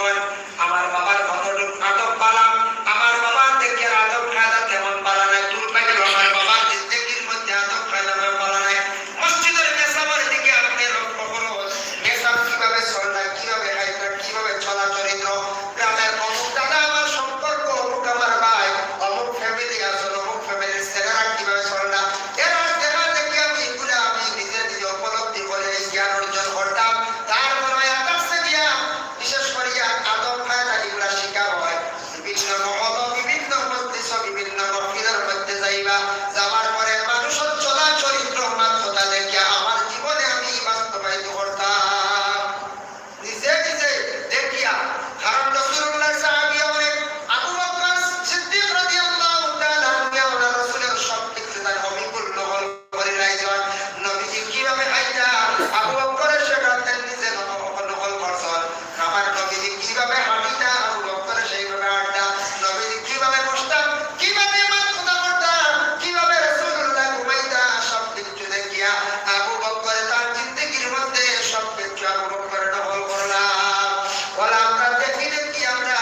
জীবন আমার বাবার কতটুক আদব পালাম, আমার বাবার দেখে আদব খায়দা কেমন পালা নাই, দূর পাইলে আমার বাবার জিন্দগির মধ্যে আদব খায়দা পালা নাই। মসজিদের মেসাবের দিকে আপনি লক্ষ্য করুন, মেসাব কিভাবে চলনা, কিভাবে খাইতো, কিভাবে চলা চরিত্র। গ্রামের অমুক দাদা আমার সম্পর্ক, অমুক আমার ভাই, অমুক ফ্যামিলি আসল, অমুক ফ্যামিলির ছেলেরা কিভাবে চলনা, এরা দেখা দেখে আমি এগুলো আমি নিজে নিজে উপলব্ধি করে জ্ঞান অর্জন করতাম। তারপরে আকাশে গিয়া বিশেষ করিয়া আদব খায়দা এগুলা শিখা হয়। বিভিন্ন মহল, বিভিন্ন মজলিস, বিভিন্ন মহফিলের মধ্যে যাইবা, যাওয়ার পরে মানুষের চলা চরিত্র মাত্রতা দেখিয়া আমার জীবনে আমি বাস্তবায়িত করতাম নিজে নিজে দেখিয়া। কারণ রাসূলুল্লাহ সাহাবী অনেক আবু বকর সিদ্দিক রাদিয়াল্লাহু তাআলা আনহু রাসূলের সব কিছু তার অবিকল নহল করে রাইজন। নবীজি কিভাবে খাইতা আবু বকরের শেখাতেন, নিজে নহল করছেন। আমার নবীজি কিভাবে হাঁটিতা আবু বকরের সেইভাবে হাঁটতা। নবীজি কিভাবে বসতাম, কিভাবে মাথা করতাম, কিভাবে রাসূলুল্লাহ ঘুমাইতা, সব কিছু দেখিয়া আবু বকর তার জিন্দেগির মধ্যে সব কিছু আবু বকর নহল করলাম। বলা আমরা দেখি দেখি আমরা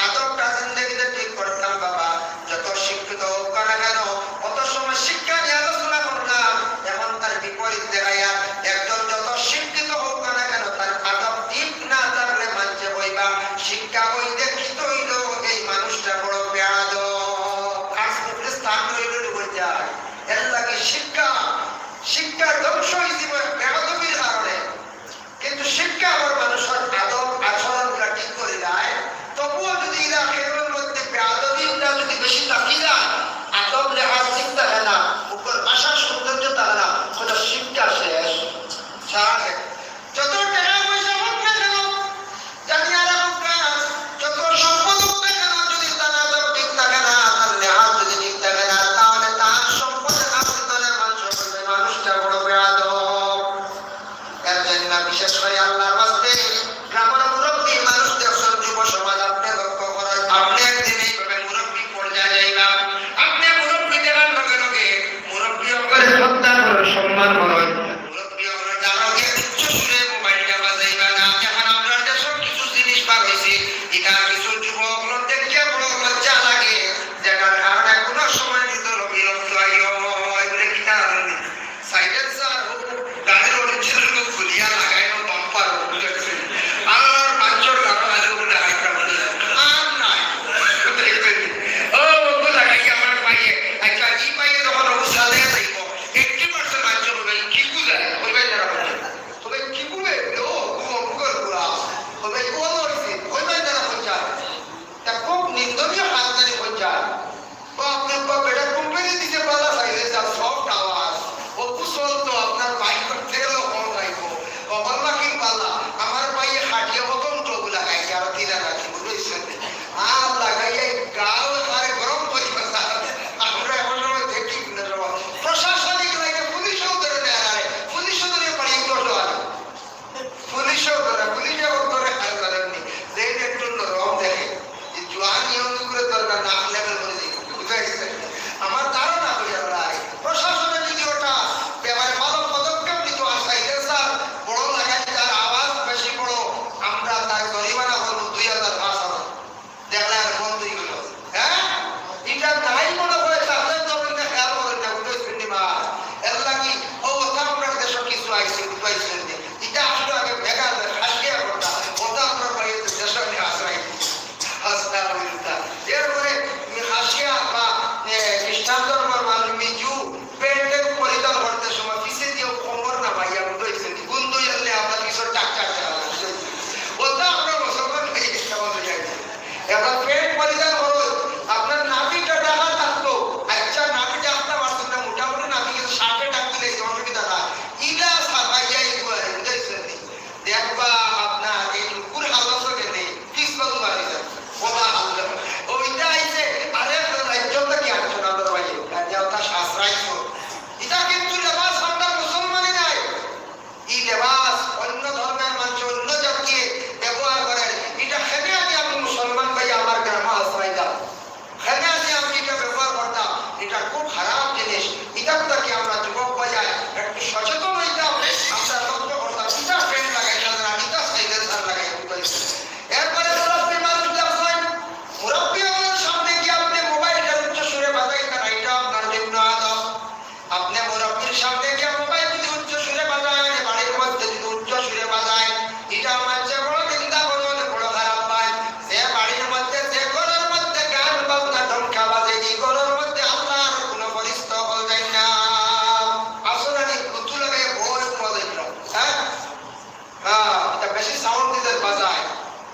আদবটা জিন্দেগিতে ঠিক করতাম। বাবা যত শিক্ষিত হোক না কেন, অত সময় শিক্ষা নিয়ে আলোচনা করলাম। এখন তার বিপরীত দেখাইয়া একজন যত শিক্ষিত হোক না কেন, তার আদব ঠিক না থাকলে মানছে বইবা শিক্ষা হই দেখিত হইল এই মানুষটা বড় বেয়াদব, কাজকর্মের স্থান হইল ডুবে যায়। এর লাগে শিক্ষা, শিক্ষার ধ্বংস হয়েছে বেয়াদবির কারণে। কিন্তু শিক্ষা আবার মানুষের আদব আচরণগুলা ঠিক করে দেয়। তবুও যদি এরা খেলের মধ্যে বেয়াদবিটা যদি বেশি থাকি যায়, আদব লেখা ঠিক থাকে না, উপর ভাষার সৌন্দর্য থাকে না, ওটা শিক্ষা শেষ। সারা যত টাকা পয়সা হোক না কেন, জানিয়ারা হোক না, যত সম্পদ হোক না কেন, যদি তার আদব ঠিক থাকে না, তার লেহাজ যদি ঠিক থাকে না, তাহলে তার সম্পদের আশ্রিতনের মানুষটা বড় বেয়াদব। এর জন্য বিশেষ করে আল্লাহর ওয়াস্তে গ্রামের মুরব্বী মানুষ দেখছেন, যুব সমাজ আপনি লক্ষ্য করেন, আপনি একদিন এইভাবে মুরব্বী পর্যায়ে যাইবা, আপনি মুরব্বী দেখার লগে লগে মুরব্বী করে শ্রদ্ধা করেন, সম্মান করেন, মুরব্বী করে যার লগে উচ্চ সুরে মোবাইলটা বাজাইবা না। এখন আমরা দেশের কিছু জিনিস বার হয়েছে, এটা কিছু যুবক লোক দেখিয়া বড় লজ্জা লাগে, যেটার কারণে কোনো সময় নিজের বিরক্ত এগুলো কি না সাইলেন্সার হোক, গাড়ির অরিজিনাল লোক খুলিয়া লাগাই না, বাম্পার আল্লাহর পাঁচর কারণ আছে বলে একটা আর নাই ও ওগুলো লাগাই আমার পাইয়ে একটা কি পাইয়ে যখন অবস্থা দেখা যাইব 80% মানুষ বলবে কি বুঝায়, বলবে যারা বলবে কি বুঝে ও গুগল গুলা বলবে ও লড়ছে, বলবে যারা বলছে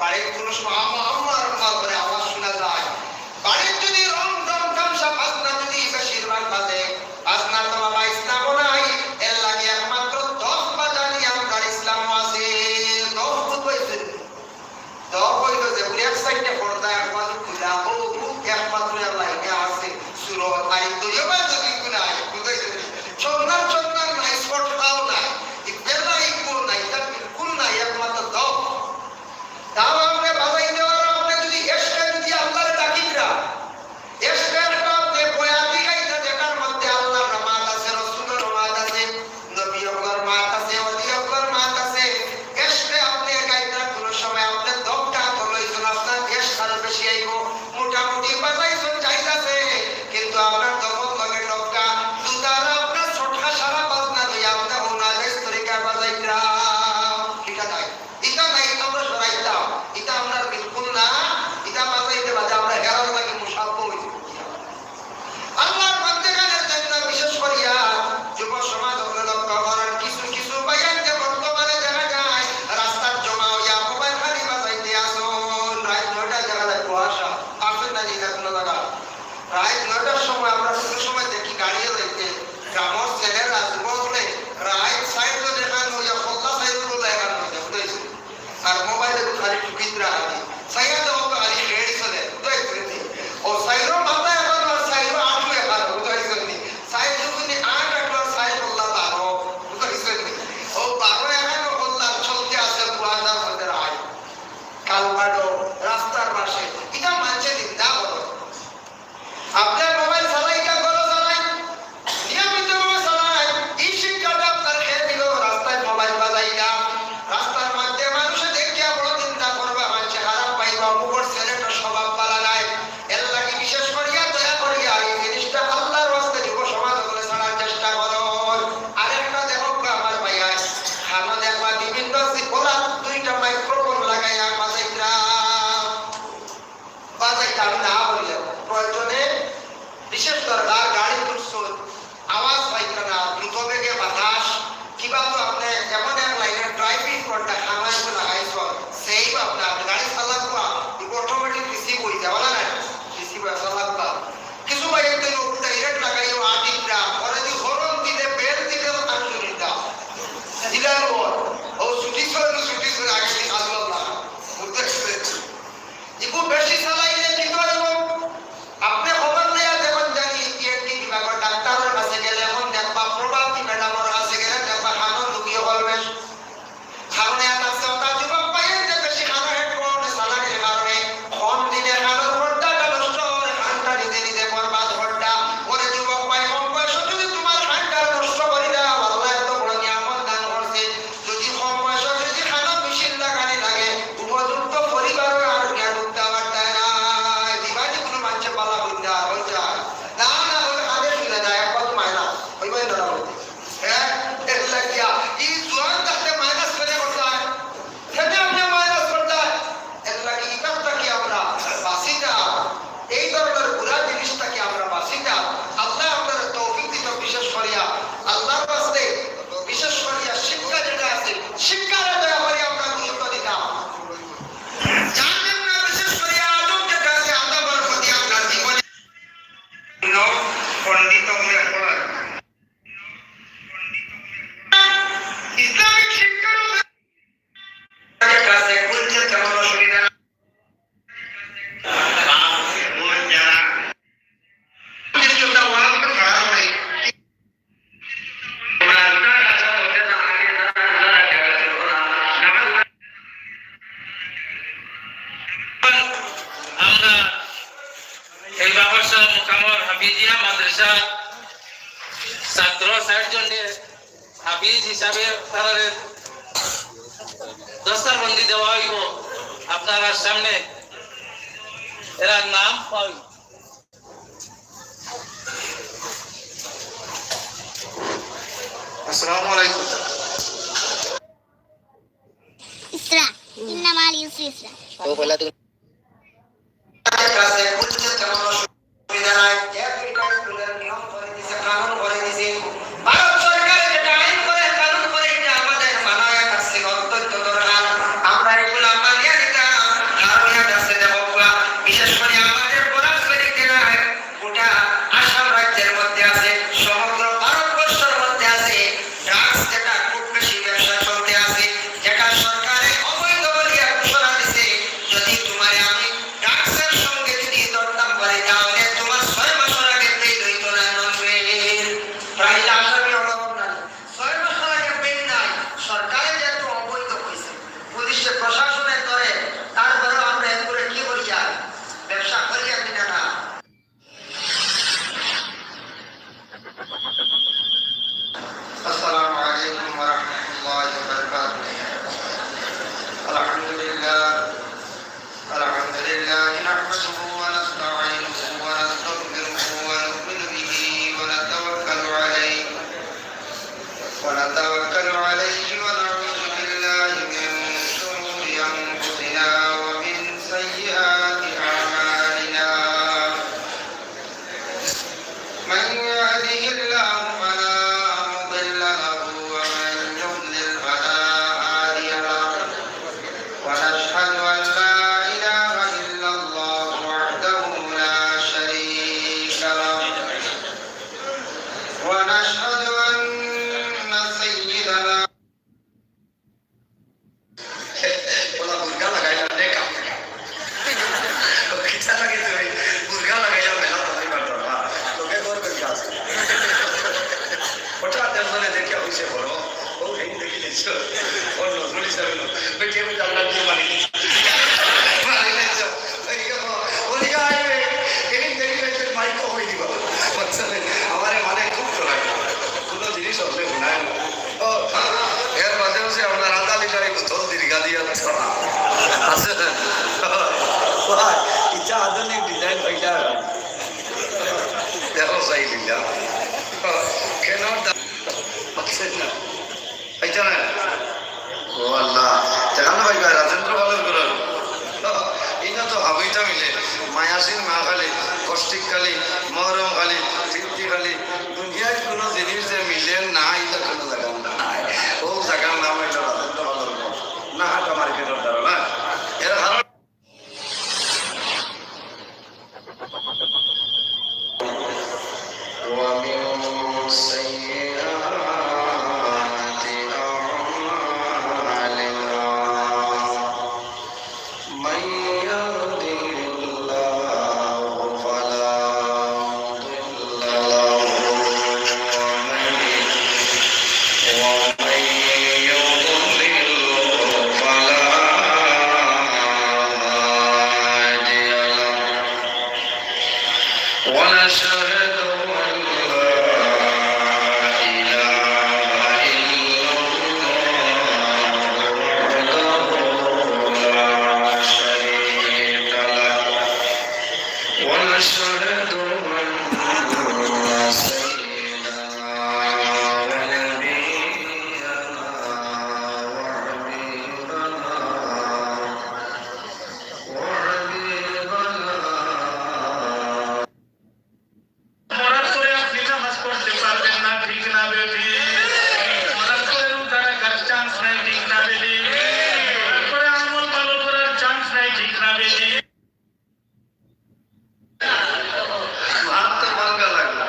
বাড়ির কোনো সময় আমার করে আওয়াজ শোনা যায়। বাড়ির যদি রং রং তামসা বাজনা যদি বেশিরভাগ বাজে, বাজনার তো বাবা ইসলাম নাই, এর লাগে একমাত্র 10 বাজানি আমরা ইসলাম আছে। 10 বুঝাইছে, 10 হইলো যে এক সাইডে পর্দা একবার খুলা ও একমাত্র লাইনে আছে সুরত আই তো এবার যদি গুনাহ বুঝাইছে চন্নার চন্নার নাই স্পট খাও না ইবেলা ইকো নাই তা বিলকুল নাই একমাত্র 10 তাও আপনি বাজাই দেওয়ার আপনি যদি এসটা যদি আল্লাহর ডাকিরা এসটাটা আপনি বয়াতি গাইতে যেটার মধ্যে আল্লাহর রহমত আছে, রাসূলের রহমত আছে, নবীর রহমত আছে, ওলিয়ার রহমত আছে, এসটা আপনি গাইতে কোন সময় আপনি দমটা তো লইছেন আপনার দেশ আরো বেশি আইব মোটামুটি বাজাইছেন যাইতাছে কিন্তু আপনার দমন লগে টপকা দুদার আপনার ছোটকা সারা বাজনা লইয়া আপনি ওনাদের তরিকা বাজাইরা ঠিক আছে এটা নাই আমরা সরাইতাম এটা আমরা বিলকুল না এটা বাজাইতে বাজে আমরা হেরার লাগে মুসাফ হইছি। আল্লাহর বান্দাদের জন্য বিশেষ করিয়া যুব সমাজ লক্ষ্য করার কিছু কিছু বায়ান যে বর্তমানে দেখা যায় রাস্তার জমা হইয়া মোবাইল খালি বাজাইতে আসুন রাত 9টায় দেখা যায় কুয়াশা আসেন না জিনা কোনো জায়গা রাত 9টার সময় আমরা কোনো সময় দেখি গাড়িয়ে যাইতে গ্রামের ছেলেরা যুবকলে রাত সাইডে দেখান হইয়া খোলা সাইডে লাগান হইতে বুঝাইছে আর মোবাইলে তো খালি টুকিত্রা আনি সাইয়া তো খালি রেডি চলে বুঝাইছে ও সাইডো মাথায় এখন আর সাইডো আটু এখন বুঝাইছে নি সাইডো তুমি 8 আর সাইড বললা 12 বুঝাইছে নি ও 12 এখন বললা চলতে আছে কুয়াশার মধ্যে রাত কালবাডো রাস্তার পাশে এটা মানছে দিন্দা বলো আপনার মোবাইল চালাইটা করো চালাই নিয়মিত ভাবে চালাই এই শিক্ষাটা আপনার খেয়ে দিল রাস্তায় মোবাইল বাজাইলা রাস্তার মধ্যে মানুষে দেখিয়া বড় চিন্তা করবা মানুষে খারাপ পাইবা মুখর ছেলেটা স্বভাব পালা নাই এর লাগি বিশেষ করিয়া দয়া করিয়া এই জিনিসটা আল্লাহর রাস্তে যুব সমাজ বলে ছাড়ার চেষ্টা করো। আরেকটা দেখো আমার ভাইয়া খানো দেখবা বিভিন্ন বলা 2টা মাইক্রোফোন লাগাইয়া বাজাইতাম না বললে প্রয়োজনে বিশেষ দরকার গাড়ি দুঃসুল আওয়াজ পাইতে না দ্রুত বেগে বাতাস কিবা তো আপনি এমন এক লাইনের ড্রাইভিং করতে খামাই লাগাইছ সেই আপনার গাড়ি চালাবা অটোমেটিক রিসিভ হয়ে যাওয়া না রিসিভ হয়ে চালাবা কিছু বাইরে ডাইরেক্ট লাগাইও আটিটা পরে যদি হরন দিলে বেল দিলে আমি দিতা দিলার ও ছুটি ছুটি আগে দিন আল্লাহ বুঝতে ইকো বেশি চালাইলে কি করব আপনি খবর নেয়া দেখুন জানি টিএনটি বিভাগের ডাক্তারের কাছে গেলে এমন দেখবা প্রভাবী ম্যাডামের কাছে গেলে দেখবা খানো লুকিয়ে বলবে খানে আছে ওটা যুবক পাইয়ে যে বেশি খানো হেড করতে চালানির কারণে কম দিনে খানোর পর্দাটা নষ্ট হয় খানটা নিজে নিজে বরবাদ হড়টা ওরে যুবক পাই কম বয়স যদি তোমার খানটা নষ্ট করি দাও আল্লাহ এত বড় নিয়ামত দান করছে যদি কম বয়স যদি খানো মেশিন লাগানি লাগে উপযুক্ত পরিবার আর জ্ঞান উঠতে আমার দেয় না দিবানি কোনো মানুষে পালা বুঝা হয়ে যায় না না হলে আগে শুনে যায় একবার তো মায়না ওইভাবে ধরা হইতে হ্যাঁ এর লাগিয়া এই জোয়ান তাতে মাইনাস করে করতে হয় সেটা আপনি মাইনাস করতে হয় এর লাগে ইকাতটা কি আমরা বাসিটা এই ধরনের পুরা জিনিসটাকে আমরা বাসিটা আল্লাহ আমাদের তৌফিক দিত বিশেষ করিয়া আল্লাহর রাস্তায় বিশেষ করিয়া শিক্ষা যেটা আছে শিক্ষার দয়া করে আমরা গুরুত্ব দিতাম জানেন না বিশেষ করিয়া আদব যেটা আছে আদবের প্রতি আমরা জীবনে পণ্ডিত হয়ে পড়া ইসলামিক শিক্ষার কাছে বলতে তেমন অসুবিধা না আমরা এই বাবরসা মুকামর হাফিজিয়া মাদ্রাসা ছাত্র 60 জনের হাফিজ হিসাবে তাদের দস্তারবন্দি দেওয়া হইব আপনারা সামনে এরা নাম পাই আসসালামু আলাইকুম ইসরা ইন্নামা আল ইউসরি ইসরা তো বলা তুমি কাছে বলতে তেমন অসুবিধা নাই এক স্কুলের নিয়ম করে দিয়েছে কানুন করে দিয়েছে ভারত সরকার যেটা আইন করে কানুন করে এটা আমাদের মানায় কাছে অত্যন্ত দরকার আমরা এগুলো মানিয়ে নিতাম ইচ্ছা আধুনিক ডিজাইন পাইটা দেখো চাই দিলা কেন পাচ্ছেন না পাইছা না ও আল্লাহ দেখানো পাইবা রাজেন্দ্র বালের করার এইটা তো হাবইটা মিলে মায়াসিন মা খালি কষ্টিক খালি মহরম খালি তৃপ্তি খালি দুনিয়ার কোনো জিনিস যে মিলে না এটা কোনো জায়গা নাই ও জায়গার নাম এটা রাজেন্দ্র বালের না হাটা মার্কেটের দ্বারা না এর কারণ ومن سيئات أعمالنا من يهده الله فلا مضل له ومن يضلل فلا هادي له ونشهد أن لا إله إلا الله وحده لا شريك له ونشهد أن سيدنا ونبينا وحبيبنا মরার পরে আপনি নামাজ পড়তে পারবেন না, ঠিক না বেবি? মরার পরে রোজা রাখার চান্স নাই, ঠিক না বেবি? মরার পরে আমল ভালো করার চান্স নাই, ঠিক না বেবি? ভাত তো মালগা লাগলো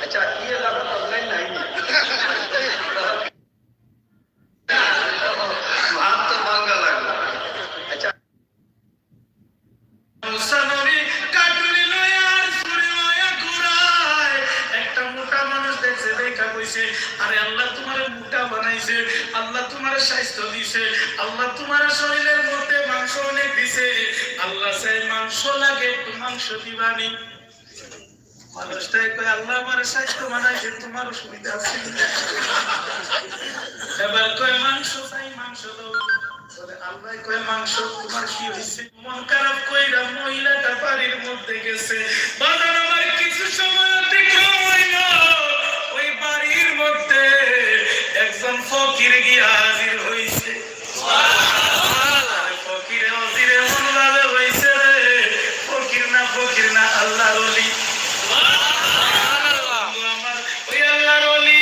আচ্ছা ইয়ে লাগা অনলাইন নাই ভাত তো মালগা লাগলো আচ্ছা মুসা নবী কাটুরি লইয়া আর ছুরি লইয়া ঘুরায়। একটা মোটা মানুষ দেখছে, দেখা কইছে, আরে আল্লাহ তোমারে মোটা বানাইছে, আল্লাহ তোমার স্বাস্থ্য দিছে, আল্লাহ তোমার শরীরের মধ্যে মাংস অনেক দিছে, আল্লাহ চাই মাংস লাগে, একটু মাংস দিবানি। মানুষটাই কয়, আল্লাহ আমার স্বাস্থ্য বানাইছে, তোমার সুবিধা আছে। এবার কয় মাংস চাই, মাংস দাও। বলে, আল্লাহ কয় মাংস, তোমার কি হয়েছে? মন খারাপ কইরা মহিলাটা বাড়ির মধ্যে গেছে। বাজার আমার কিছু সময় অতিক্রম হইল, ওই বাড়ির মধ্যে একজন ফকির গিয়া হাজির হইছে। আরে ফকিরে অজিরে এমন ভাবে হইছে রে, ফকির না আল্লাহর ওলি। আমার ওই আল্লাহর ওলি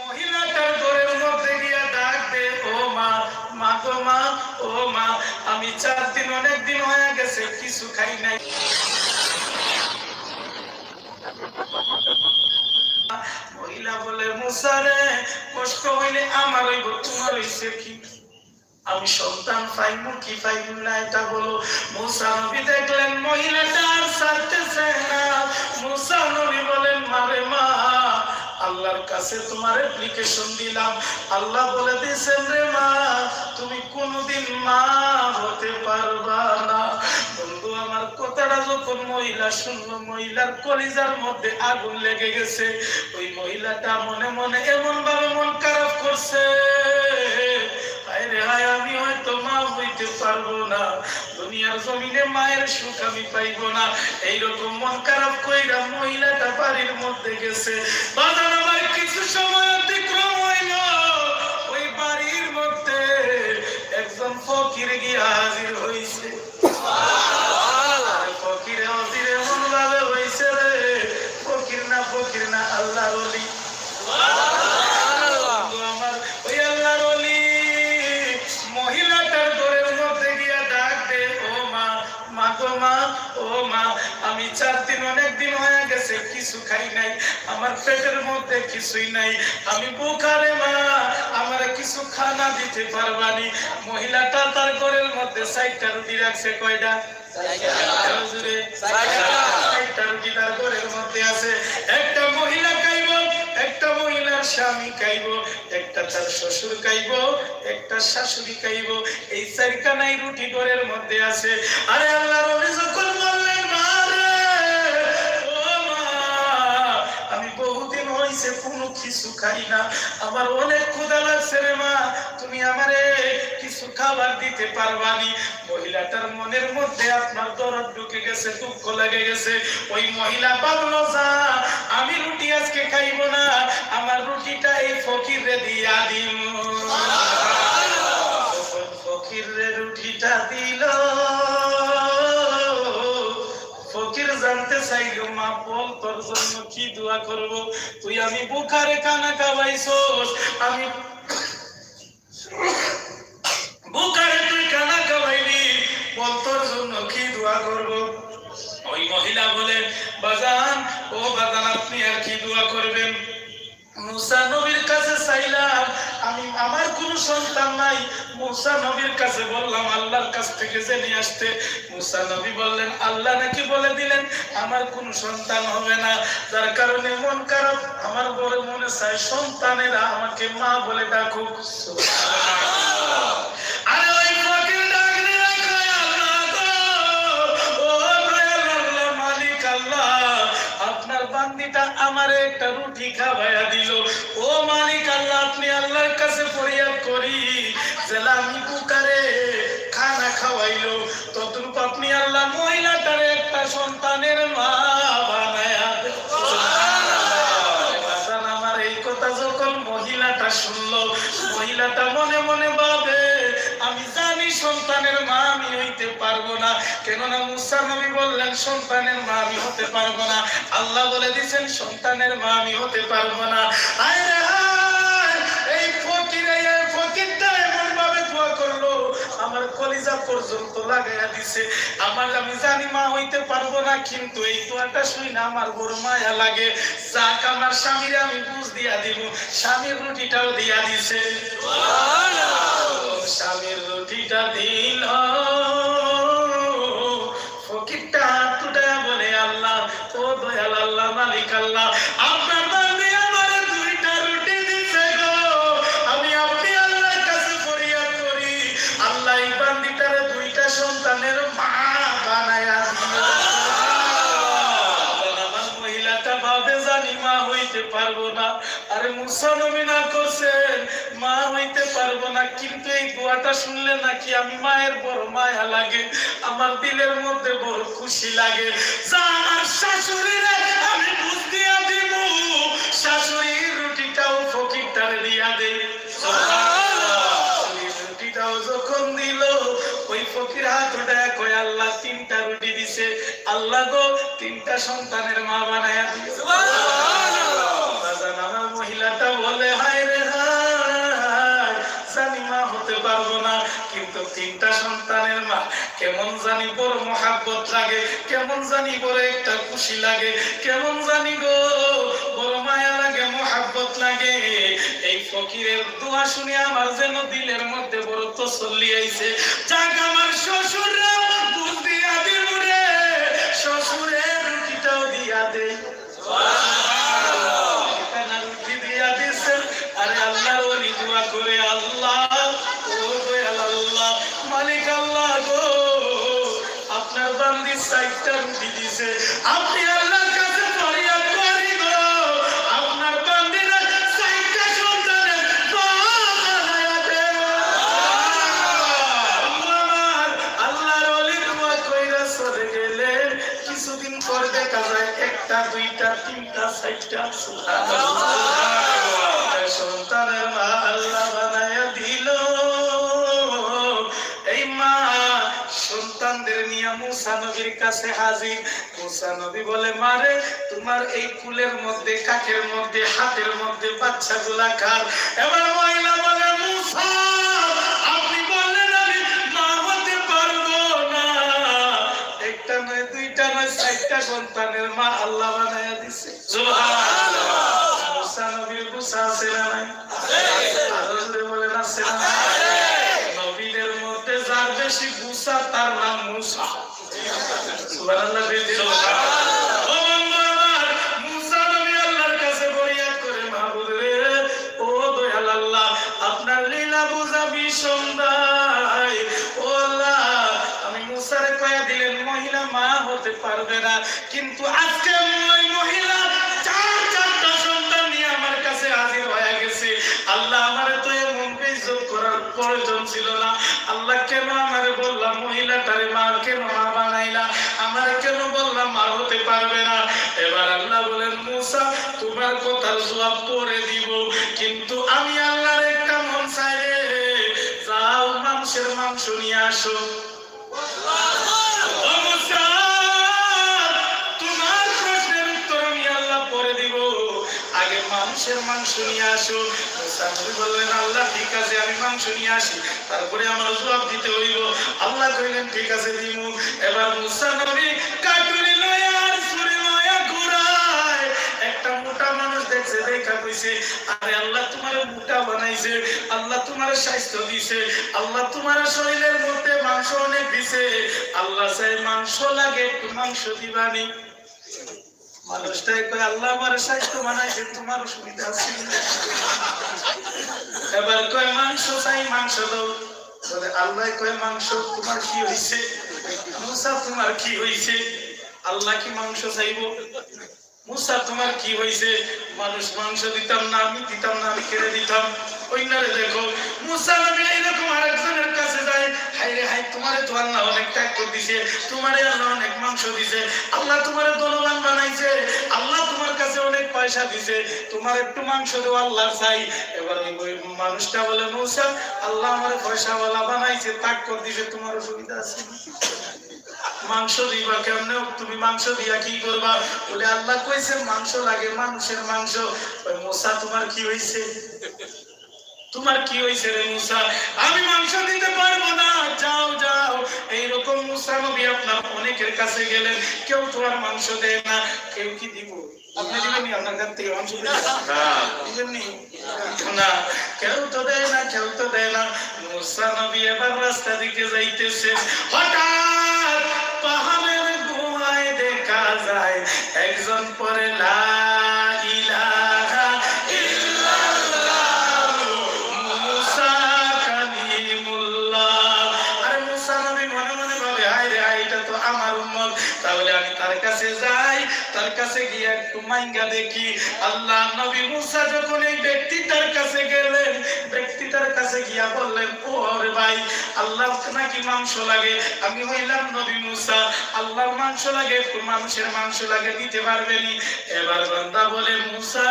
মহিলাটার ঘরের মধ্যে গিয়া ডাক দে, ও মা, মা গো মা, ও মা, আমি 4 দিন অনেক দিন হয়ে গেছে কিছু খাই নাই। মহিলা বলে, মুসা রে, কষ্ট হইলে আমার হইব, তোমার হইছে কি? আমি সন্তান পাইমু কি পাইমু না এটা বলো। মুসা নবী দেখলেন মহিলাটা আর ছাড়তেছে না। মুসা নবী বলেন, মারে মা, আল্লাহর কাছে তোমার অ্যাপ্লিকেশন দিলাম, আল্লাহ বলে দিয়েছেন রে মা, তুমি কোনোদিন মা হতে পারবা না। বন্ধু আমার কথাটা যখন মহিলা শুনলো, মহিলার কলিজার মধ্যে আগুন লেগে গেছে। ওই মহিলাটা মনে মনে এমন ভাবে মন খারাপ করছে, আমি হয়তো মা হইতে পারবো না, দুনিয়ার জমিনে মায়ের সুখ আমি পাইবো না। এইরকম মন খারাপ কইরা মহিলাটা বাড়ির মধ্যে গেছে। বাজার আমার কিছু সময় অতিক্রম হইল, ওই বাড়ির মধ্যে একজন ফকির গিয়া হাজির হইছে। ফকিরে অজিরে এমন ভাবে হইছে রে, ফকির না আল্লাহর ওলি। আমার ওই আল্লাহর ওলি মহিলাটার ঘরের মধ্যে গিয়া ডাক দে, ও মা, মা গো মা, ও মা, আমি 4 দিন অনেক দিন হয়ে গেছে কিছু খাই নাই, আমার পেটের মধ্যে কিছুই নাই, আমি বুখারে মা, আমার কিছু খানা দিতে পারবানি? মহিলাটা তার ঘরের মধ্যে 4টা রুটি রাখছে। কয়টা? 4টা রুটি তার ঘরের মধ্যে আছে। একটা মহিলা খাইব, একটা মহিলার স্বামী খাইব, একটা তার শ্বশুর খাইব, একটা শাশুড়ি খাইব। এই 4খানাই রুটি ঘরের মধ্যে আছে। আরে আল্লাহর ওলি যখন বললেন, মা রে, ও মা, আমি বহুদিন হইছে কোনো কিছু খাই না, আমার অনেক ক্ষুধা লাগছে রে মা, তুমি আমারে কিছু খাবার দিতে পারবানি? মহিলাটা মহিলাটার মনের মধ্যে আপনার দরদ ঢুকে গেছে, দুঃখ লেগে গেছে। ওই মহিলা ভাবলো, যা আমি রুটি আজকে খাইব না, আমার রুটিটা এই ফকিরে দিয়া দিম। ফকিরে রুটিটা দিল, ফকির জানতে চাইলো, মা বল তোর জন্য কি দোয়া করব? তুই আমি বুখারে খানা খাওয়াইছস, আমি বুখারে তুই খানা খাওয়াইলি, বল তোর জন্য কি দোয়া করব? ওই মহিলা বলে, বাজান, ও বাজান, আপনি আর কি দোয়া করবেন? মুসা নবীর কাছে চাইলাম, আমি আমার কোনো সন্তান নাই। মুসা নবীর কাছে বললাম আল্লাহর কাছ থেকে জেনে আসতে। মুসা নবী বললেন, আল্লাহ নাকি বলে দিলেন আমার কোনো সন্তান হবে না, যার কারণে মন খারাপ। আমার বড় মনে চায় সন্তানেরা আমাকে মা বলে ডাকুক। আরে ওই ফকির ডাক দিয়ে কয়, আল্লাহ গো, ও দয়াল আল্লাহ, মালিক আল্লাহ, আপনার বান্দিটা আমারে একটা রুটি খাওয়াইয়া দিল। ও মালিক আল্লাহ, আপনি আল্লাহর কাছে ফরিয়াদ করি, জেলা আমি বুকারে খানা খাওয়াইলো, ততটুকু আপনি আল্লাহ মহিলাটারে একটা সন্তানের মা বানায়া দেন। আমার এই কথা যখন মহিলাটা শুনলো, মহিলাটা মনে মনে ভাবে, আমি জানি সন্তানের মা আমি হইতে পারবো না, কেননা মুসা নবী বললেন সন্তানের মা আমি হতে পারবো না, আল্লাহ বলে দিয়েছেন সন্তানের মা আমি হতে পারবো না। হায় রে হায়, এই ফকিরটা এমন ভাবে দোয়া করলো, আমার কলিজা পর্যন্ত লাগাইয়া দিছে। আমি জানি মা হইতে পারবো না, কিন্তু এই দোয়াটা শুই না আমার বড় মায়া লাগে। যাক, আমার স্বামীর আমি বুঝ দিয়া দিব, স্বামীর রুটিটাও দিয়া দিছে। স্বামীর রুটিটা দিল, ফকিরটা হাত বলে, আল্লাহ, ও দয়াল আল্লাহ, মালিক আল্লাহ, আপনার বান্দে আমারে দুইটা রুটি দিছে গো, আমি আপনি আল্লাহর কাছে ফরিয়াদ করি, আল্লাহ এই বান্দিটারে দুইটা সন্তানের মা বানায়া দিও। আমার মহিলাটা ভাবে জানি মা হইতে পারবো না। আরে মুসা নবী না করছেন মা হইতে পারবো না, কিন্তু এই দোয়াটা শুনলে নাকি আমি মায়ের বড় মায়া লাগে, আমার দিলের মধ্যে বড় খুশি লাগে। যা আমার শাশুড়িরে আমি বুঝ দিয়া দিব, শাশুড়ির রুটিটাও ফকিরটারে দিয়া দে। রুটিটাও যখন দিল, ওই ফকির হাত উঠায় কয়, আল্লাহ তিনটা রুটি দিছে, আল্লাহ গো তিনটা সন্তানের মা বানায়া দিও। আমার মহিলাটা বলে, হায় রে হায়, জানি মা হতে পারবো না, কিন্তু তিনটা সন্তানের মা কেমন জানি বড় মহাব্বত লাগে, কেমন জানি বড় একটা খুশি লাগে, কেমন জানি গো বড় মায়া লাগে, মহাব্বত লাগে। এই ফকিরের দোয়া শুনে আমার যেন দিলের মধ্যে বড় তসল্লি আইছে। যাক, আমার শ্বশুররা দুধ দিয়া দিল রে, শ্বশুরের রুটিটাও দিয়া দে। আরে আল্লাহ ওলি দোয়া করে, আল্লাহ, ও দয়াল আল্লাহ, মালিক আল্লাহ গো, আপনার বান্দি 4টা রুটি দিছে, আপনি আল্লাহর কাছে ফরিয়াদ করি গো, আপনার বান্দিরা 4টা সন্তানের মা বানায়া দেন। আল্লাহর ওলি দোয়া কইরা চলে গেলে কিছুদিন পর দেখা যায় 1টা 2টা 3টা 4টা সন্তানের মা আল্লাহ বানায়া দিল। এই মা সন্তানদের নিয়ে মুসা নবীর কাছে হাজির। মুসা নবী বলে, মারে, তোমার এই কুলের মধ্যে, কাকের মধ্যে, হাতের মধ্যে বাচ্চাগুলা কার? এবার মহিলা বলে, মুসা, আপনি বললেন আমি মা হতে পারবো না, 1টা নয় 2টা নয় 4টা সন্তানের মা আল্লাহ বানায়া দিছে। সুবহানাল্লাহ। মুসা নবীর গুসা আছে না নাই? আছে। বলেন আছে না? নবীদের মধ্যে যার বেশি গুসা তার নাম মুসা। সুবহানাল্লাহ। ও বন্ধু আমার, মুসা নবী আল্লাহর কাছে ফরিয়াদ করে, মাহবুব রে, ও দয়াল আল্লাহ, আপনার লীলা বুঝা ভীষণ দায়। ও আল্লাহ, আমি মুসারে কয়া দিলেন মহিলা মা হতে পারবে না, কিন্তু আজকে ওই মহিলা 4টা সন্তান নিয়ে আমার কাছে হাজির হয়ে গেছে। আল্লাহ, আমারে তো এমন বেইজ্জত করার প্রয়োজন ছিল না। আল্লাহ, কেন আমারে বললাম মহিলাটা তারে মা কেন মা বানাইলা, আমার কেন বললাম মা হতে পারবে না? এবার আল্লাহ বলেন মুসা তোমার কথার জবাব পরে দিব, কিন্তু আমি আল্লাহর একটা মন চাই রে, যাও মানুষের মাংস নিয়ে আসো। ও মুসা, তোমার প্রশ্নের উত্তর আমি আল্লাহ পরে দিব, আগে মানুষের মাংস নিয়ে আসো। মুসা নবী বললেন আল্লাহ ঠিক আছে, আমি মাংস নিয়ে আসি, তারপরে আমার জবাব দিতে হইব। আল্লাহ কইলেন ঠিক আছে দিমু। এবার মুসা নবী কাটুরি লয়া আর ছুরি লয়া ঘুরায়, একটা মোটা মানুষ দেখছে, দেখা কইছে আরে আল্লাহ তোমার মোটা বানাইছে, আল্লাহ তোমার স্বাস্থ্য দিছে, আল্লাহ তোমার শরীরের মধ্যে মাংস অনেক দিছে, আল্লাহ চাই মাংস লাগে একটু মাংস দিবানি। মানুষটাই কয় আল্লাহ আমার স্বাস্থ্য বানাইছে, তোমার অসুবিধা আছে? এবার কয় মাংস চাই, মাংস দাও। বলে আল্লাহ কয় মাংস, তোমার কি হইছে? মুসা তোমার কি হইছে? আল্লাহ কি মাংস চাইবো? মুসা তোমার কি হইছে? মানুষ মাংস দিতাম না, আমি দিতাম না, আমি কেড়ে দিতাম। ওই নারে দেখো মুসা নবী এরকম আরেকজনের কাছে যায়, হাই রে হাই, তোমারে তো আল্লাহ অনেক ত্যাগ করে দিছে, তোমারে আল্লাহ অনেক মাংস দিছে, আল্লাহ তোমারে ধনবান বানাইছে, আল্লাহ তোমার কাছে অনেক পয়সা দিছে, তোমার একটু মাংস দেও আল্লাহ চাই। এবার ওই মানুষটা বলে মুসা আল্লাহ আমার পয়সাওয়ালা বানাইছে, ত্যাগ করে দিছে, তোমার অসুবিধা আছে? মাংস দিবা কেমনে? তুমি মাংস দিয়া কি করবা? বলে আল্লাহ কইছে মাংস লাগে, মানুষের মাংস। ওই মুসা তোমার কি হইছে? তোমার কি হইছে রে মুসা? আমি মাংস দিতে পারবো না, যাও যাও। এইরকম মুসা নবী আপনার অনেকের কাছে গেলেন, কেউ তোমার মাংস দেয় না, কেউ কি দিব? আপনি দিবেন নি? আপনার কাছ থেকে মাংস দিবেন নি? না, কেউ তো দেয় না, কেউ তো দেয় না। মুসা নবী এবার রাস্তা দিকে যাইতেছে, হঠাৎ পাহাড়ের গুহায় দেখা যায় একজন পরে লা ইলাহা ইল্লাল্লাহ মুসা কালিমুল্লাহ। আরে মুসা নবী মনে মনে ভাবে হায় রে হায়, এটা তো আমার উম্মত, তাহলে আমি তার কাছে যাই, তার কাছে গিয়ে একটু মাইঙ্গা দেখি। আল্লাহ নবী মুসা যখন এই ব্যক্তিটার কাছে গেলেন, ব্যক্তিটার কাছে গিয়া বললেন ও রে ভাই, আল্লাহ নাকি মাংস লাগে, আমি হইলাম নবী মুসা, আল্লাহর মাংস লাগে, একটু মানুষের মাংস লাগে, দিতে পারবেনি? এবার বান্দা বলে মুসা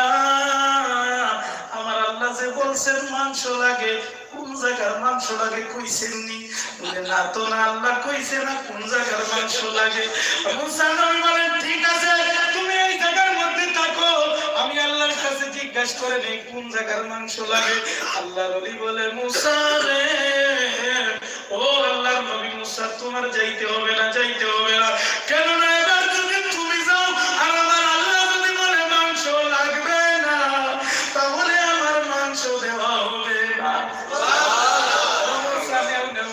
আমার আল্লাহ যে বলছেন মাংস লাগে, কোন জায়গার মাংস লাগে কইছেন নি? বলে না তো, না আল্লাহ কইছে না কোন জায়গার মাংস লাগে। মুসা নবী বলেন ঠিক আছে, তুমি এই জায়গার মধ্যে থাকো, আমি আল্লাহর কাছে জিজ্ঞাসা করে নেই কোন জায়গার মাংস লাগে। আল্লাহ নবী বলে মুসা রে, ও আল্লাহর নবী মুসা তোমার যাইতে হবে না, যাইতে হবে না। কেন না, এবার যদি তুমি যাও আর আমার আল্লাহ যদি বলে মাংস লাগবে না, তাহলে আমার মাংস দেওয়া হবে না।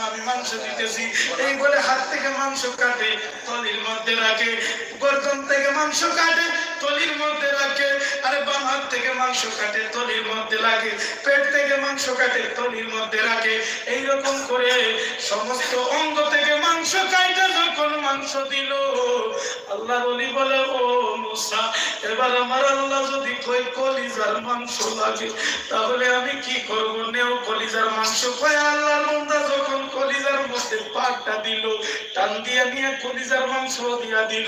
আমি মাংস দিতেছি এই বলে হাত থেকে মাংস কাটে, তলির মধ্যে রাখে, গর্দন থেকে মাংস কাটে, তলির মধ্যে রাখে, আরে বাম হাত থেকে মাংস কাটে, তলির মধ্যে লাগে, পেট থেকে মাংস কাটে, তলির মধ্যে রাখে। এইরকম করে সমস্ত অঙ্গ থেকে মাংস কাটে যখন মাংস দিল, আল্লাহর ওলি বলে ও মুসা, এবার আমার আল্লাহ যদি কই কলিজার মাংস লাগে, তাহলে আমি কি করব? নেও কলিজার মাংস। কয় আল্লাহর বান্দা যখন কলিজার মধ্যে পাটটা দিল, টান দিয়ে নিয়ে কলিজার মাংস দিয়া দিল।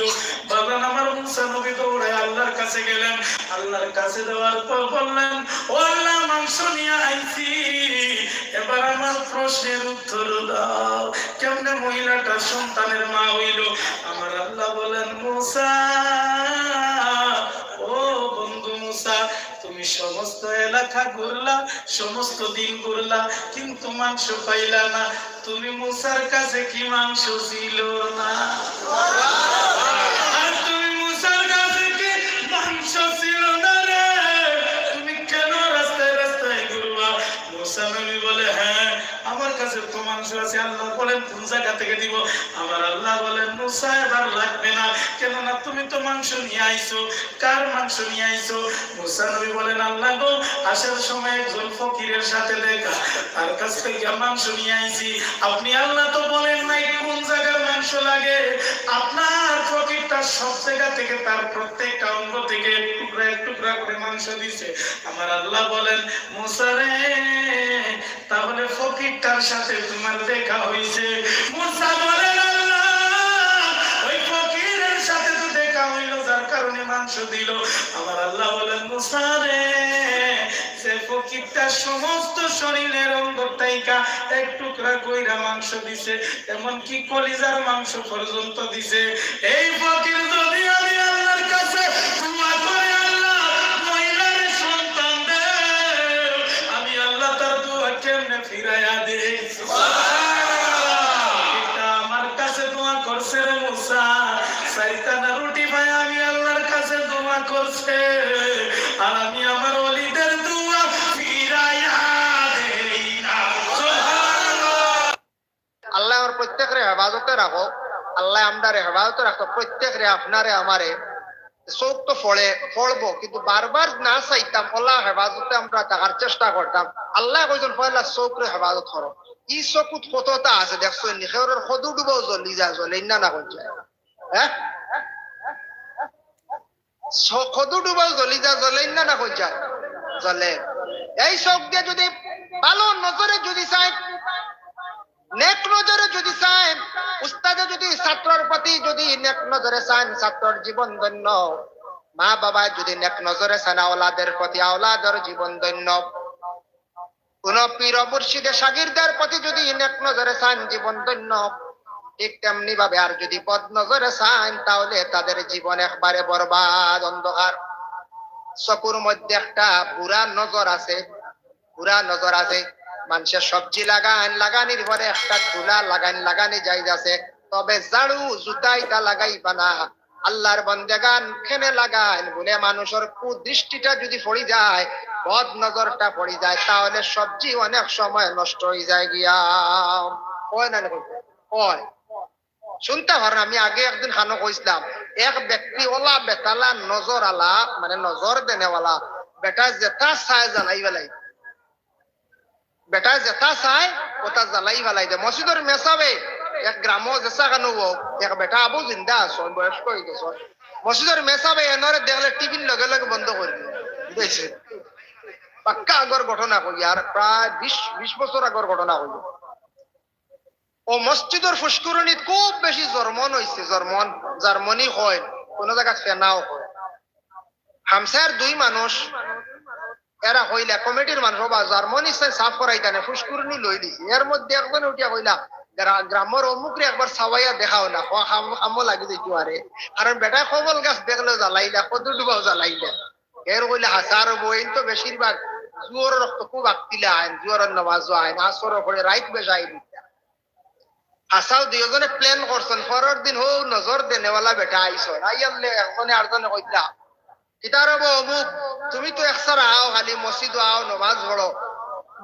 বাগান আমার মুসা নবী দৌড়ায় আল্লাহর কাছে গেলেন, আল্লাহর কাছে দেওয়ার পর বললেন ও আল্লাহ মাংস নিয়ে আইছি, এবার আমার প্রশ্নের উত্তর দাও, কেমনে মহিলাটা সন্তানের মা হইল? আমার আল্লাহ বলেন মুসা, ও বন্ধু মুসা, তুমি সমস্ত এলাকা ঘুরলা, সমস্ত দিন ঘুরলা, কিন্তু মাংস পাইলা না। তুমি মুসার কাছে কি মাংস ছিল না? আর তুমি মুসার কাছে কি মাংস ছিল না রে? তুমি কেন রাস্তায় রাস্তায় ঘুরবা? মুসা নবী বলে হ্যাঁ আমার কাছে তো মাংস আছে। আল্লাহ বলেন কোন জায়গা থেকে দিব? আমার আল্লাহ বলেন মুসা এবার লাগবে না, কেননা তুমি তো মাংস নিয়ে আইছো। কার মাংস নিয়ে আইছো? মুসা নবী বলেন আল্লাহ গো, আসার সময় একজন ফকিরের সাথে দেখা, তার কাছ থেকে মাংস নিয়ে আইছি। আপনি আল্লাহ তো বলেন নাই কোন জায়গার মাংস লাগে, আপনার ফকিরটা সব জায়গা থেকে তার প্রত্যেকটা অঙ্গ থেকে টুকরা টুকরা করে মাংস দিছে। আমার আল্লাহ বলেন মুসা রে, তাহলে ফকিরটার সাথে তোমার দেখা হইছে। মুসা বলেন মাংস দিল। আমার আল্লাহ বলেন মুসা রে, সে ফকিরটা সমস্ত শরীরের অঙ্গ থেকে এক টুকরা কইরা মাংস দিছে, এমনকি কলিজার মাংস পর্যন্ত দিছে। এই ফকির যদি আমি আল্লাহর কাছে দোয়া করি, আল্লাহ মহিলার সন্তান দে, আমি আল্লাহ তার দোয়া কেমনে ফিরাইয়া দে। এটা আমার কাছে দোয়া করছে রে মুসা, সাইতানা রুটি ভাই আমি আল্লাহর কাছে দোয়া করছে, আর আমি আমার ওলিদের দোয়া ফিরাইয়া দেই না। আল্লাহ আমার প্রত্যেকের হেফাজতে রাখো, আল্লাহ আমরা হেফাজতে রাখো প্রত্যেকের, আপনারে আমারে। চোখ তো পড়বো, কিন্তু বারবার না চাইতাম আল্লাহ হেফাজতে আমরা থাকার চেষ্টা করতাম। আল্লাহ কইজন পয়লা চোখরে হেফাজত করো। ই চকুত কতটা আছে দেখছো, নিখের সদু ডুবো জ্বলি যায়, জ্বলে না না কই যায়, হ্যাঁ সদু ডুবো জ্বলি যায়, জ্বলে না না কই যায়, জ্বলে। এই চোখ দিয়ে যদি ভালো নজরে যদি চাই, নেক নজরে যদি চান, উস্তাদে যদি ছাত্রের প্রতি যদি নেক নজরে চান, ছাত্রের জীবন ধন্য। মা বাবা যদি নেক নজরে চান, আওলাদের প্রতি আওলাদের জীবন ধন্য। কোন পীর মুর্শিদে শাগিরদের প্রতি যদি নেক নজরে চান, জীবন ধন্য। ঠিক তেমনি ভাবে আর যদি বদ নজরে চান, তাহলে তাদের জীবন একবারে বরবাদ, অন্ধকার। চকুর মধ্যে একটা বুড়া নজর আছে, বুড়া নজর আছে। মানুষের সবজি লাগানির পরে একটা চুলা লাগানি যাই আছে, তবে ঝাড়ু জুতা এটা লাগাইবা না। আল্লাহর বন্দেগান খেনে লাগান বলে মানুষের কুদৃষ্টিটা যদি পড়ে যায়, বদ নজরটা পড়ে যায়, তাহলে সবজি অনেক সময় নষ্ট হয়ে যায় গিয়া। হয় না হয়, শুনতে পারেন। আমি আগে একদিন খানো কইছিলাম, এক ব্যক্তি ওলা বেতালা নজর আলা, মানে নজর দেনেওয়ালা বেটা যেটা চায় জ্বালাই বেলাই, বেটা যেটা চায় ওটা জ্বালাই ফেলাই দে। মসজিদের মেসাবে এক গ্রাম যেসা কানু এক বেটা আবু জিন্দা আছো, বয়স্ক হয়ে গেছ, মসজিদের মেসাবে এনরে দেখলে টিফিন লগে লগে বন্ধ করে দিয়েছে। পাক্কা আগর ঘটনা কই, আর প্রায় 20 বছর আগর ঘটনা কই। ও মসজিদের ফুসকুরনিত খুব বেশি জর্মন হয়েছে, জার্মানি হয়, কোন জায়গা ফেনাও হয়। হামসার দুই মানুষ এরা হইলা কমিটির মানুষ বা জার্মানি সাফ করাইতা না, ফুসকুরনি লই দিছি। এর মধ্যে একজন উঠিয়া কইলা, গ্রামের অমুকরে একবার সাবাইয়া দেখাও না, হামো লাগি দিতো আরে। কারণ বেটা কবল গাছ দেখলে জ্বালাইলা, কদু ডুবাও জ্বালাইলা। এর কইলা হাসার বইন তো বেশিরভাগ জুয়ার রক্ত খুব আঁকতিলা আইন, জুয়ারের নমাজও আইন, আসর করে রাইত বেজাই দিতা। হাসাও দুজনে প্ল্যান করছেন, পরের দিন হো নজর দেনেওয়ালা বেটা আইসো আইয়ালে একজনে আরেকজনে কইলা, কিতারব অমুক তুমি তো একসার আও, খালি মসজিদ আও, নমাজ পড়ো,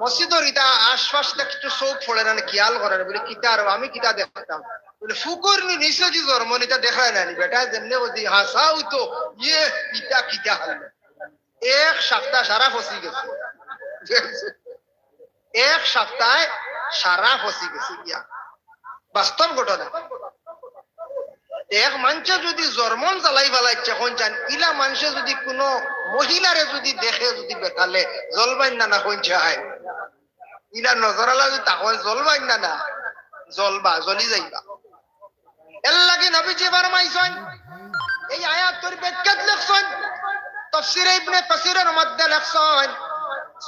মসজিদের ইটা আশপাশ একটু চোখ পড়ে না, খেয়াল করে না। বলে কিতার, আমি কিতা দেখতাম, বলে ফুকুর নিশ্চয় যে জন্মনিটা দেখায় না বেটা যেমনি বলছি হাসাও তো ইয়ে ইটা কিতা হল। এক সপ্তাহ সারা ফসি গেছে, এক সপ্তাহে সারা ফসি গেছে গিয়া। বাস্তব ঘটনা। এক মানুষ যদি জর্মন জ্বালাই ফেলাইছে এখন জান, ইলা মানুষে যদি কোনো মহিলারে যদি দেখে যদি বেতালে জলবাইন না কোন চায়, ইলা নজরালা যদি তখন জলবাইন না জলবা জ্বলি যাইবা। এর লাগে নবীজি ফরমাইছেন, এই আয়াতের ব্যাখ্যাত লেখছেন, তাফসীরে ইবনে কাসীরের মধ্যে লেখছেন,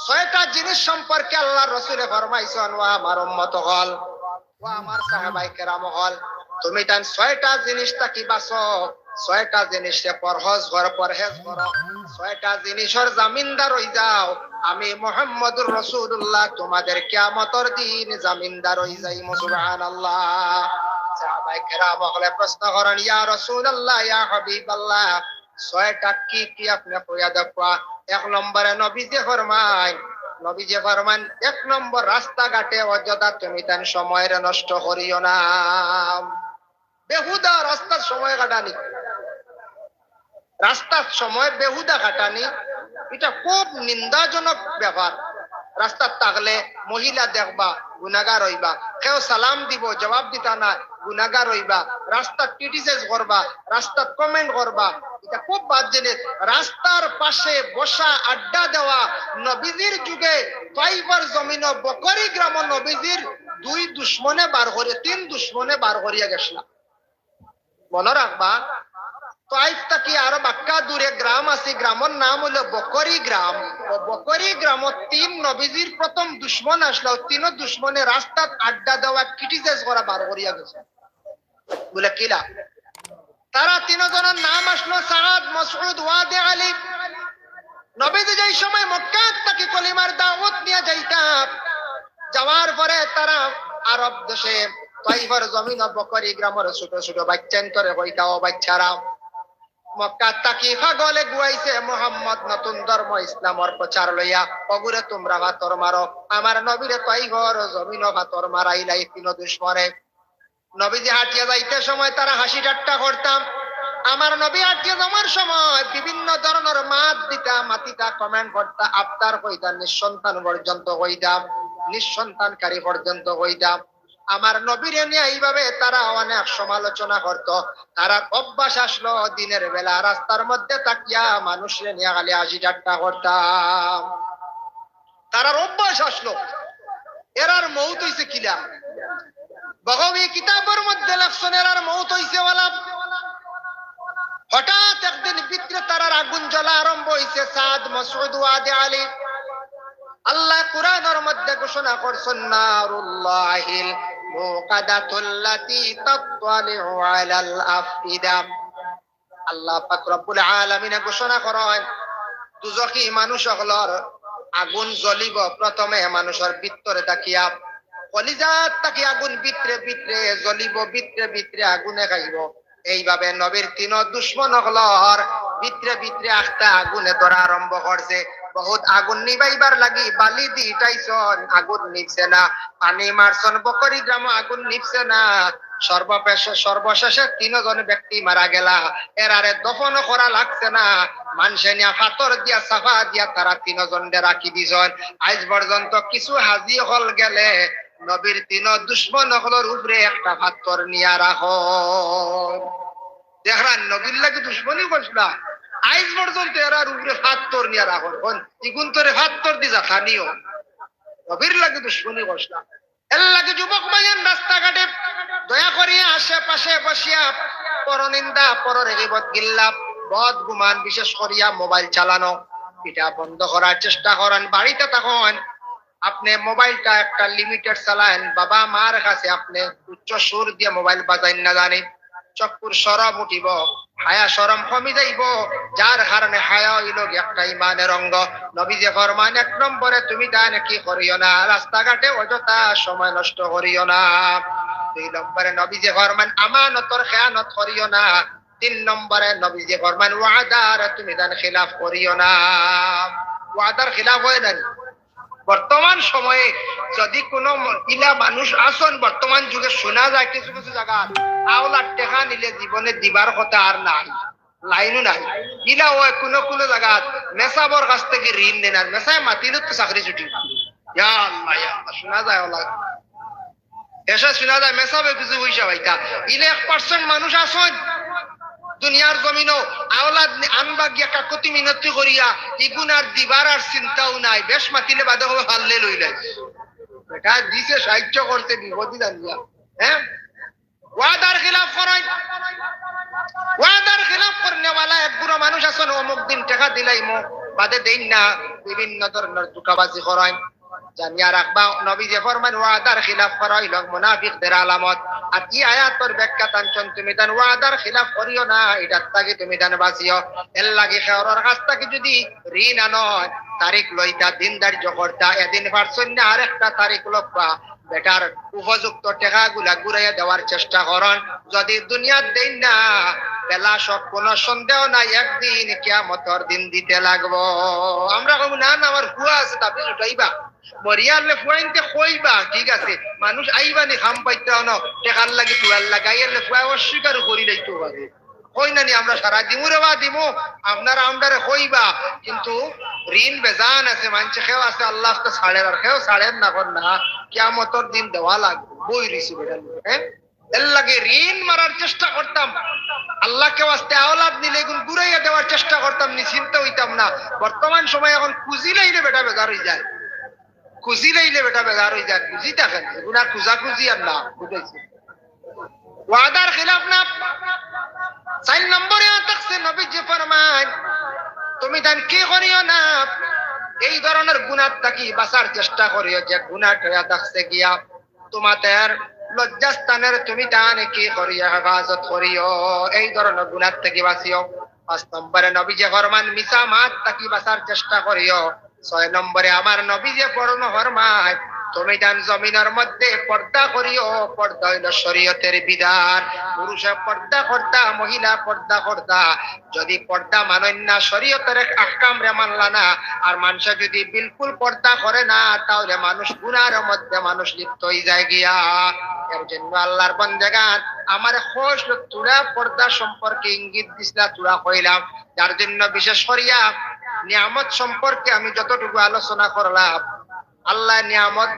6টা জিনিস সম্পর্কে আল্লাহর রাসূল ফরমাইছেন, ওয়া আমার উম্মত হল, ওয়া আমার সাহাবায়ে কেরাম হল, তুমি তান 6টা জিনিস তাকি বাঁচো, 6টা জিনিসে পরহেজ করো, 6টা জিনিসের জামিনদার হই যাও। আমি মুহাম্মদুর রাসূলুল্লাহ তোমাদের কিয়ামতের দিন জামিনদার হই যাই। সুবহানাল্লাহ। সাহাবায়ে কেরাম হলে প্রশ্ন করেন, ইয়া রাসূলুল্লাহ, ইয়া হাবিবাল্লাহ, 6টা কি কি আপনি কইয়া দেবা? 1 নম্বরে নবীজি ফরমান 1 নম্বর, রাস্তাঘাটে অযথা তুমি তান সময়ের নষ্ট করিও না। বেহুদা রাস্তার সময় কাটানি, রাস্তার সময় বেহুদা কাটানি, এটা খুব নিন্দাজনক ব্যাপার। রাস্তা থাকলে মহিলা দেখবা গুনাহগার হইবা, কেউ সালাম দিব জবাব দিতা না গুনাহগার হইবা, রাস্তা ক্রিটিসাইজ করবা, রাস্তা কমেন্ট করবা, এটা খুব বাদ জিনিস। রাস্তার পাশে বসা আড্ডা দেওয়া, নবীজির যুগে তাইফের জমিন বকরি গ্রাম নবীজির 2 দুশ্মনে বার করে 3 দুশ্মনে বার করিয়া গেছিলাম। মনে রাখবা, তাইফ থেকে আরো বাক্কা দূরে গ্রাম আছে, গ্রামের নাম হলো বকরি গ্রাম। ও বকরি গ্রামত তিন নবীজির প্রথম দুশ্মন আসলো, তিন দুশ্মনে রাস্তাত আড্ডা দেওয়া ক্রিটিসাইজ করা বার করিয়া গেছে। বলে কিলা তারা তিনজনের নাম আসলো সাদ, মাসউদ, ওয়াদে আলী। নবীজি যেই সময় মক্কা থেকে কলিমার দাওয়াত নিয়ে যাইতাম, যাওয়ার পরে তারা আরব দেশে তাইফের জমিন বকরি গ্রামের ছোট ছোট বাচ্চান্তরে হইতাও বাচ্চারা মক্কা তাকি পাগলে গুয়াইছে মোহাম্মদ নতুন ধর্ম ইসলামর প্রচার লইয়া, অগুরে তোমরা ভাতর মারো, আমার নবীরে তাইফের জমিন ভাতর মারাইলাই তিন দুশ্মনে। নবীজি হাঁটিয়া যাইতে সময় তারা হাসি ঠাট্টা করতাম, আমার নবী হাঁটিয়া যাওয়ার সময় বিভিন্ন ধরনের মাত দিতা, মাতিতা, কমেন্ট করতা, আফতার কইতা, নিঃসন্তান পর্যন্ত কইতাম, নিঃসন্তানকারী পর্যন্ত কইতাম। আমার নবীরে নিয়ে এইভাবে তারা অনেক সমালোচনা করত। তারা অভ্যাস আসলো দিনের বেলা রাস্তার মধ্যে তাকিয়া মানুষরে নিয়ে খালি হাসি ঠাট্টা করতাম। তারার অভ্যাস আসলো। এরার মৌত হইছে কিলা বগবী কিতাবের মধ্যে লেখছেন, এরার মৌত হইছে ওয়ালা হঠাৎ একদিন ভিতরে তারার আগুন জ্বলা আরম্ভ হইছে। সাদ, মাসউদ, ওয়াদে আলী। আল্লাহ কুরআনের মধ্যে ঘোষণা করছেন নারুল্লাহিল মুকাদাতুল্লাতী তাত্তালিউ আলাল আফইদা। আল্লাহ পাক রব্বুল আলামিন ঘোষণা করেন দুজখী মানুষ হলর আগুন জ্বলিব প্রথমে মানুষের ভিতরে তাকিয়া, কলিজাত তাকি আগুন ভিতরে ভিতরে জ্বলিব, ভিতরে ভিতরে আগুনে খাইব। এইভাবে নবীর তিন দুশ্মন হলর ভিতরে ভিতরে আখতা আগুনে ধরা আরম্ভ করছে। বহুত আগুন নিবাইবার লাগি বালি দি ইটাইছন, আগুন নিভছে না। পানি মারছন, বকরি গ্রাম আগুন নিভছে না। সর্বশেষে তিনজন ব্যক্তি মারা গেলা, এরারে দফন করা লাগছে না। মানুষে নিয়া পাথর দিয়া সাফা দিয়া তারা তিনজন রাখি দিছন। আজ পর্যন্ত কিছু হাজি হল গেলে নবীর তিন দুশ্মন হলর উপরে একটা পাথর নিয়া রাখো। দেখরান নবীর লাগে দুশ্মনী করছিলা, আজ পর্যন্ত এরার উপরে পাথর নিয়া রাখো। ইগুন তোরে পাথর দি যা খানিও, নবীর লাগে দুশ্মনী করছিলা। এর লাগে যুবক ভাইয়ের রাস্তাঘাটে দয়া করিয়া আশেপাশে বসিয়া পরনিন্দা, পরের গীবত গিল্লা, বদ গুমান, বিশেষ করিয়া মোবাইল চালানো, এটা বন্ধ করার চেষ্টা করেন। বাড়িতে তখন আপনি মোবাইলটা একটা লিমিটেড চালান। বাবা মার কাছে আপনি উচ্চ সুর দিয়ে মোবাইল বাজাইন না জানি, চক্ষুর সরম উঠিব, হায়া সরম কমি যাইব। যার কারণে হায়া হইল একটা ইমানের অঙ্গ। নবীজি ফরমান, এক নম্বরে তুমি তা নাকি করিও না, রাস্তাঘাটে অযথা সময় নষ্ট করিও না। দুই নম্বরে নবীজি ফরমান, আমানতর খেয়ানত করিও না। তিন নম্বরে নবীজি ফরমান, ওয়াদার তুমি দান খিলাফ করিও না। ওয়াদার খিলাফ হয় না। বর্তমান সময়ে যদি কোনো ইলা মানুষ আসন, বর্তমান যুগে শোনা যায় কিছু কিছু জায়গা আওলার টেকা নিলে জীবনে দিবার কথা আর নাই, লাইনও নাই। ইলা ওই কোনো কোনো জায়গা মেসাবর কাছ থেকে ঋণ নেন, আর মেসায় মাতিলে তো চাকরি ছুটি। ইয়া আল্লাহ, ইয়া আল্লাহ, শোনা যায় ওলা এসা শোনা যায় মেসাবে কিছু পয়সা পাইতা। ইলে 1% মানুষ আসন দুনিয়ার জমিনও আওলাদ আনবা গিয়া কাকতি মিনতি করিয়া ইগুন আর দিবার আর চিন্তাও নাই। বেশ মাতিলে বাদে হবে হারলে লইলাই বেটা দিছে, সাহায্য করতে বিপদি জানিয়া। হ্যাঁ, ওয়াদার খিলাফ করাই, ওয়াদার খিলাফ করনেওয়ালা এক বুড়ো মানুষ আছেন, অমুক দিন টাকা দিলাই মো বাদে দেন না, বিভিন্ন ধরনের দুকাবাজি করাই। জানিয়া রাখবা নবীজি ফরমান, ওয়াদার খিলাফ করা হইল মুনাফিকদের আলামত। আর এই আয়াতের ব্যাখ্যা টানছন তুমি দান ওয়াদার খিলাফ করিও না, এটার থেকে তুমি দান বাঁচিও। এর লাগে খেওয়ার কাছ থেকে যদি ঋণ আনো, তারিখ লইতা, দিন ধার্য করতা, এদিন পারছন না আর একটা তারিখ লক্ষা, বেটার উপযুক্ত টাকা গুলা ঘুরাইয়া দেওয়ার চেষ্টা করন। যদি দুনিয়ার দেন না বেলা সব কোনো সন্দেহ নাই, একদিন কিয়ামতের দিন দিতে লাগবো। আমরা কব না না আমার হুয়া আছে, তাপি উঠাইবা মরিয়ালে ফুয়াইতে কইবা, ঠিক আছে, মানুষ আইবানি খাম পাইতে না টেকার লাগি তুয়ার লাগাইলে ফুয়া অস্বীকার করি লাইতে পারে। কই নানি আমরা সারা দিমুরে বা দিমু, আপনারা আমদারে কইবা, কিন্তু ঋণ বেজান আছে, মানছে খেও আছে, আল্লাহ তো ছাড়ের আর খেও ছাড়ের না কর না, কিয়ামতের দিন দেওয়া লাগবে। বই রিসি বেটা, হ্যাঁ, এর লাগে ঋণ মারার চেষ্টা করতাম, আল্লাহকে ওয়াস্তে আওলাদ নিলে এগুন ঘুরাইয়া দেওয়ার চেষ্টা করতাম, নিশ্চিন্ত হইতাম না। বর্তমান সময় এখন খুঁজি লাইলে বেটা বেজার হয়ে যায়, খুঁজি লাইলে বেটা বেজার হয়ে যায়, খুঁজি থাকেন এগুন আর খুঁজা খুঁজি আর না, বুঝেছি। ওয়াদার খিলাফ না। 4 নম্বরে ফরমান তুমি তান কি করিও না এই ধরনের গুনাহ থাকি বাঁচার চেষ্টা করিও যে গুনাহ হয়ে থাকছে গিয়া তোমাদের লজ্জাস্থানের তুমি টানে কি করিও হেফাজত করিও এই ধরনের গুনাহ থেকে বাঁচিও ৫ নম্বরে নবী যে ফরমান মিছা মাত থাকি বাঁচার চেষ্টা করিও ৬ নম্বরে আমার নবী যে ফরমান তুমি জান জমিনের মধ্যে পর্দা করিও পর্দা হইল শরীয়তের বিধান পুরুষে পর্দা করতা মহিলা পর্দা করতা যদি পর্দা মানেন না শরীয়তের আহকাম রে মানলা না আর মানুষ যদি বিলকুল পর্দা করে না তাহলে মানুষ গুনার মধ্যে মানুষ লিপ্ত হয়ে যায় গিয়া এর জন্য আল্লাহর বান্দাগান আমার খোশ তুরা পর্দা সম্পর্কে ইঙ্গিত দিছিলা তুরা কইলাম যার জন্য বিশেষ করিয়া নিয়ামত সম্পর্কে আমি যতটুকু আলোচনা করলাম আল্লাহ নিয়ামত